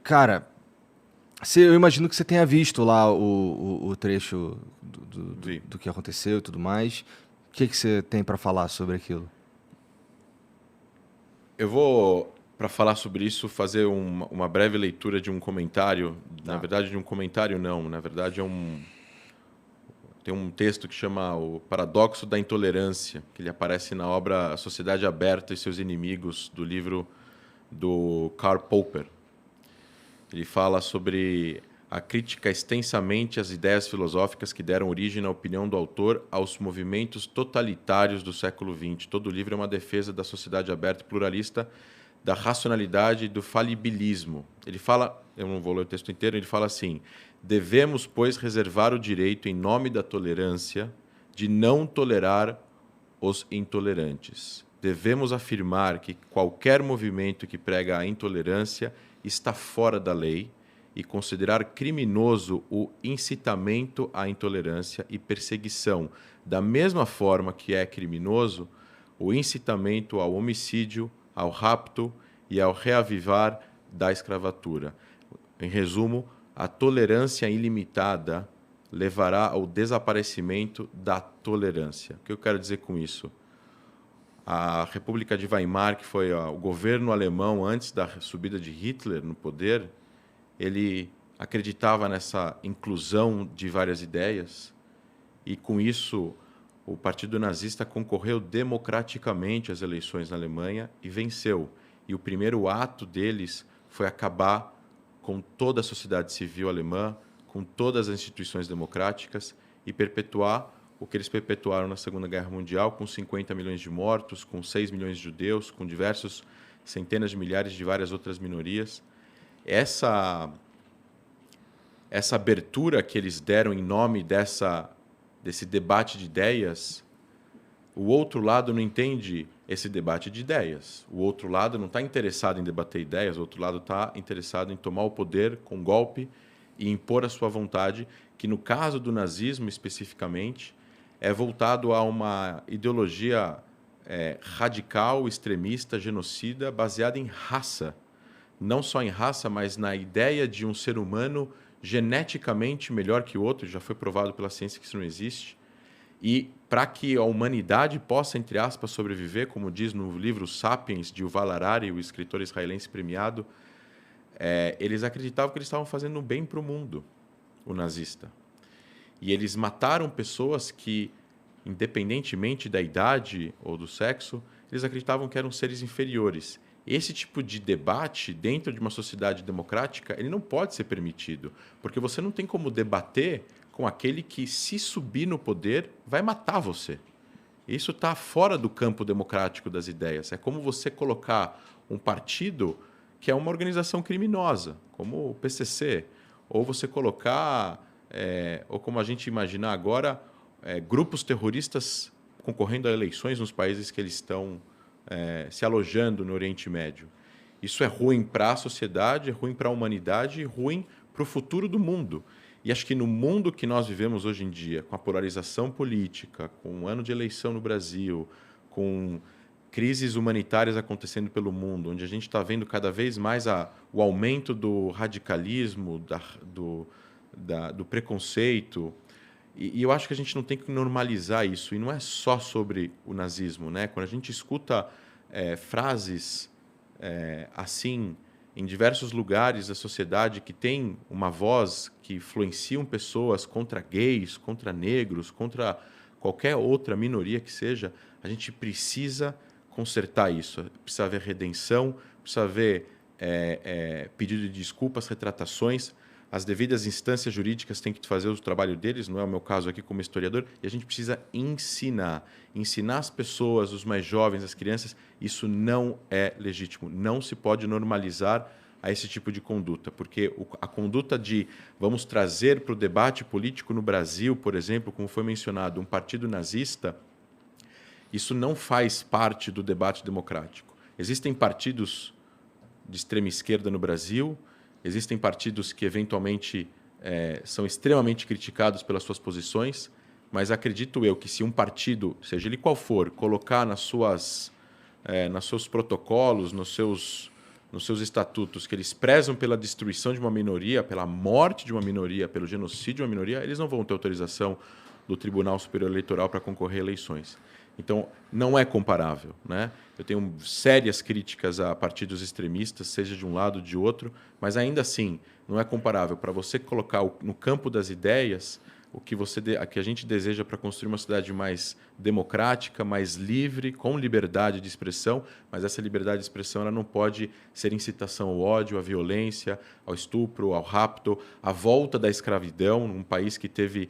Cara, eu imagino que você tenha visto lá o trecho Vi. do que aconteceu e tudo mais. O que você tem pra falar sobre aquilo? Eu vou, para falar sobre isso, fazer uma breve leitura de um comentário. Na Tá. verdade, de um comentário não. Na verdade, tem um texto que chama O Paradoxo da Intolerância, que ele aparece na obra A Sociedade Aberta e Seus Inimigos, do livro do Karl Popper. Ele fala sobre a crítica extensamente às ideias filosóficas que deram origem, na opinião do autor, aos movimentos totalitários do século XX. Todo o livro é uma defesa da sociedade aberta e pluralista, da racionalidade e do falibilismo. Ele fala, eu não vou ler o texto inteiro, ele fala assim: devemos, pois, reservar o direito, em nome da tolerância, de não tolerar os intolerantes. Devemos afirmar que qualquer movimento que prega a intolerância está fora da lei e considerar criminoso o incitamento à intolerância e perseguição, da mesma forma que é criminoso o incitamento ao homicídio, ao rapto e ao reavivar da escravatura. Em resumo, a tolerância ilimitada levará ao desaparecimento da tolerância. O que eu quero dizer com isso? A República de Weimar, que foi o governo alemão antes da subida de Hitler no poder, ele acreditava nessa inclusão de várias ideias e, com isso, o Partido Nazista concorreu democraticamente às eleições na Alemanha e venceu. E o primeiro ato deles foi acabar com toda a sociedade civil alemã, com todas as instituições democráticas e perpetuar o que eles perpetuaram na Segunda Guerra Mundial, com 50 milhões de mortos, com 6 milhões de judeus, com diversos centenas de milhares de várias outras minorias. Essa essa abertura que eles deram em nome desse debate de ideias, o outro lado não entende esse debate de ideias. O outro lado não está interessado em debater ideias, o outro lado está interessado em tomar o poder com golpe e impor a sua vontade, que no caso do nazismo especificamente, é voltado a uma ideologia radical, extremista, genocida, baseada em raça. Não só em raça, mas na ideia de um ser humano geneticamente melhor que o outro, já foi provado pela ciência que isso não existe. E para que a humanidade possa, entre aspas, sobreviver, como diz no livro Sapiens, de Yuval Harari, o escritor israelense premiado, eles acreditavam que eles estavam fazendo um bem para o mundo, o nazista. E eles mataram pessoas que, independentemente da idade ou do sexo, eles acreditavam que eram seres inferiores. Esse tipo de debate, dentro de uma sociedade democrática, ele não pode ser permitido, porque você não tem como debater com aquele que, se subir no poder, vai matar você. Isso está fora do campo democrático das ideias. É como você colocar um partido que é uma organização criminosa, como o PCC, ou você colocar, ou como a gente imaginar agora, grupos terroristas concorrendo a eleições nos países que eles estão se alojando no Oriente Médio. Isso é ruim para a sociedade, é ruim para a humanidade e ruim para o futuro do mundo. E acho que no mundo que nós vivemos hoje em dia, com a polarização política, com um ano de eleição no Brasil, com crises humanitárias acontecendo pelo mundo, onde a gente está vendo cada vez mais o aumento do radicalismo, do preconceito, e eu acho que a gente não tem que normalizar isso. E não é só sobre o nazismo, né? Quando a gente escuta frases assim em diversos lugares da sociedade que tem uma voz que influenciam pessoas contra gays, contra negros, contra qualquer outra minoria que seja, a gente precisa consertar isso. Precisa haver redenção, precisa haver pedido de desculpas, retratações. As devidas instâncias jurídicas têm que fazer o trabalho deles, não é o meu caso aqui como historiador, e a gente precisa ensinar as pessoas, os mais jovens, as crianças, isso não é legítimo, não se pode normalizar a esse tipo de conduta, porque a conduta de vamos trazer para o debate político no Brasil, por exemplo, como foi mencionado, um partido nazista, isso não faz parte do debate democrático. Existem partidos de extrema esquerda no Brasil, existem partidos que eventualmente são extremamente criticados pelas suas posições, mas acredito eu que se um partido, seja ele qual for, colocar nos seus protocolos, nos seus nos seus estatutos que eles prezam pela destruição de uma minoria, pela morte de uma minoria, pelo genocídio de uma minoria, eles não vão ter autorização do Tribunal Superior Eleitoral para concorrer a eleições. Então, não é comparável, né? Eu tenho sérias críticas a partidos extremistas, seja de um lado ou de outro, mas ainda assim, não é comparável. Para você colocar no campo das ideias o que a gente deseja para construir uma sociedade mais democrática, mais livre, com liberdade de expressão, mas essa liberdade de expressão ela não pode ser incitação ao ódio, à violência, ao estupro, ao rapto, à volta da escravidão, num país que teve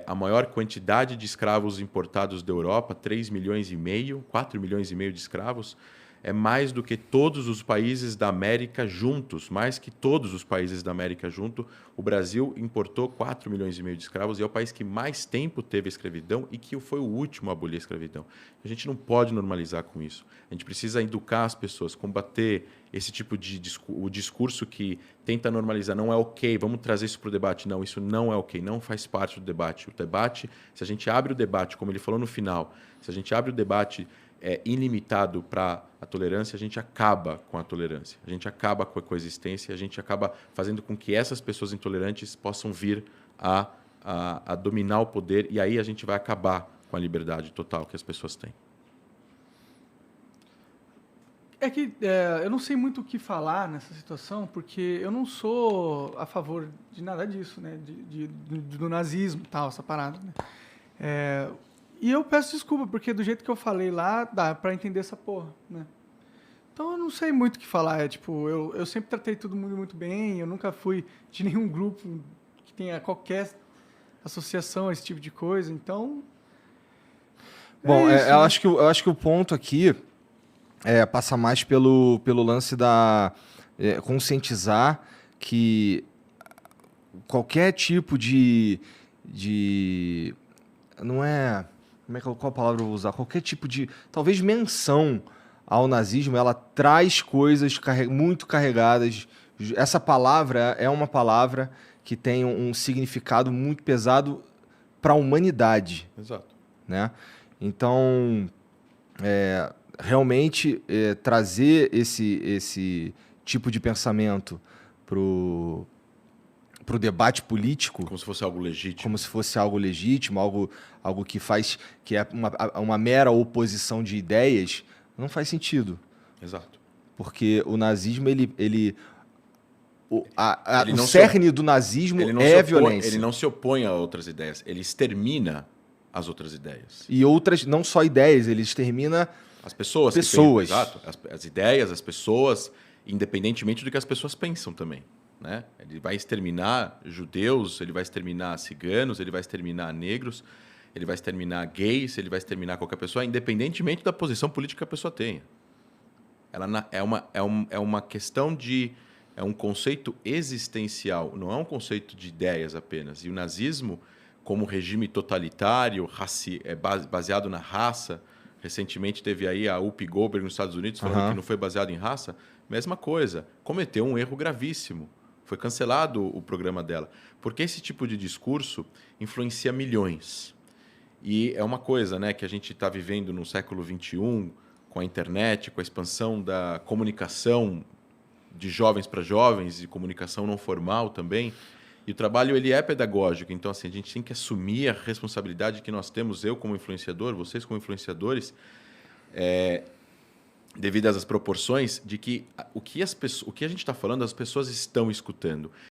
a maior quantidade de escravos importados da Europa, 3 milhões e meio, 4 milhões e meio de escravos. É mais do que todos os países da América juntos, mais que todos os países da América juntos. O Brasil importou 4 milhões e meio de escravos e é o país que mais tempo teve a escravidão e que foi o último a abolir a escravidão. A gente não pode normalizar com isso. A gente precisa educar as pessoas, combater esse tipo de o discurso que tenta normalizar. Não é ok, vamos trazer isso para o debate. Não, isso não é ok, não faz parte do debate. O debate, se a gente abre o debate, como ele falou no final, se a gente abre o debate ilimitado para a tolerância, a gente acaba com a tolerância, a gente acaba com a coexistência, a gente acaba fazendo com que essas pessoas intolerantes possam vir a dominar o poder e aí a gente vai acabar com a liberdade total que as pessoas têm. É que eu não sei muito o que falar nessa situação, porque eu não sou a favor de nada disso, né? Do nazismo e tal, essa parada, né? E eu peço desculpa, porque do jeito que eu falei lá, dá pra entender essa porra, né? Então eu não sei muito o que falar. Eu sempre tratei todo mundo muito bem, eu nunca fui de nenhum grupo que tenha qualquer associação a esse tipo de coisa, então... Bom, isso, eu né? acho que o ponto aqui passa mais pelo lance da conscientizar que qualquer tipo de não é... Qual palavra eu vou usar? Qualquer tipo de, talvez, menção ao nazismo, ela traz coisas muito carregadas. Essa palavra é uma palavra que tem um significado muito pesado para a humanidade. Exato. Né? Então, realmente, trazer esse tipo de pensamento pro debate político... Como se fosse algo legítimo. Como se fosse algo legítimo, algo que é uma mera oposição de ideias, não faz sentido. Exato. Porque o nazismo, o não cerne do nazismo é a violência. Ele não se opõe a outras ideias, ele extermina as outras ideias. E outras, não só ideias, ele extermina as pessoas. Exato. As ideias, as pessoas, independentemente do que as pessoas pensam também. Né? Ele vai exterminar judeus, ele vai exterminar ciganos, ele vai exterminar negros, ele vai exterminar gays, ele vai exterminar qualquer pessoa, independentemente da posição política que a pessoa tenha. Ela é uma questão de... É um conceito existencial, não é um conceito de ideias apenas. E o nazismo, como regime totalitário, baseado na raça, recentemente teve aí a Whoopi Goldberg nos Estados Unidos falando que não foi baseado em raça, mesma coisa, cometeu um erro gravíssimo. Foi cancelado o programa dela. Porque esse tipo de discurso influencia milhões. E é uma coisa, né, que a gente está vivendo no século XXI, com a internet, com a expansão da comunicação de jovens para jovens, e comunicação não formal também. E o trabalho ele é pedagógico. Então, assim, a gente tem que assumir a responsabilidade que nós temos, eu como influenciador, vocês como influenciadores, devido às proporções de que o que a gente está falando, as pessoas estão escutando.